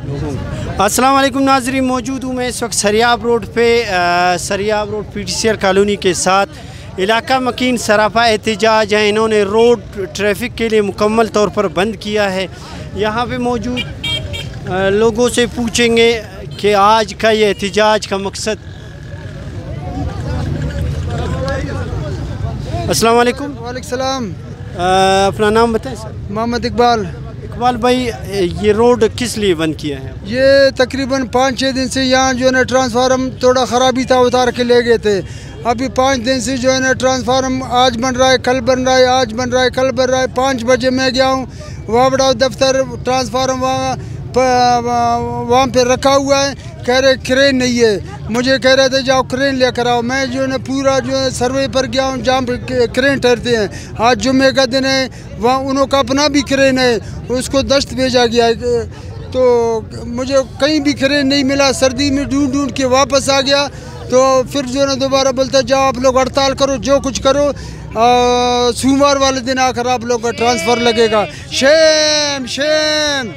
अस्सलाम वालेकुम नाज़रीन, मौजूद हूँ मैं इस वक्त सरियाब रोड पे सरियाब रोड PTCR कॉलोनी के साथ। इलाका मकीन सरापा एहतजाज है। इन्होंने रोड ट्रैफिक के लिए मुकम्मल तौर पर बंद किया है। यहाँ पे मौजूद लोगों से पूछेंगे कि आज का ये एहतजाज का मकसद। अस्सलाम वालेकुम। वालेकुम सलाम। अपना नाम बताएं सर। मोहम्मद इकबाल। इकबाल भाई, ये रोड किस लिए बंद किया है? ये तकरीबन 5-6 दिन से यहाँ जो है ना ट्रांसफार्मर थोड़ा ख़राबी था, उतार के ले गए थे। अभी 5 दिन से जो है ना ट्रांसफार्मर आज बन रहा है, कल बन रहा है, आज बन रहा है, कल बन रहा है। 5 बजे मैं गया हूँ, वहाँ बड़ा दफ्तर ट्रांसफार्मर वहाँ पे रखा हुआ है। कह रहे क्रेन नहीं है। मुझे कह रहे थे जाओ क्रेन लेकर आओ। मैं जो है पूरा जो है सर्वे पर गया हूँ जहाँ पे क्रेन ठहरते हैं। आज जुम्मे का दिन है, वहाँ उनका अपना भी क्रेन है, उसको दस्त भेजा गया है। तो मुझे कहीं भी क्रेन नहीं मिला। सर्दी में ढूंढ के वापस आ गया। तो फिर जो है ना दोबारा बोलता जाओ आप लोग हड़ताल करो, जो कुछ करो, सोमवार वाले दिन आकर आप लोग का ट्रांसफ़र लगेगा। Shem Shem.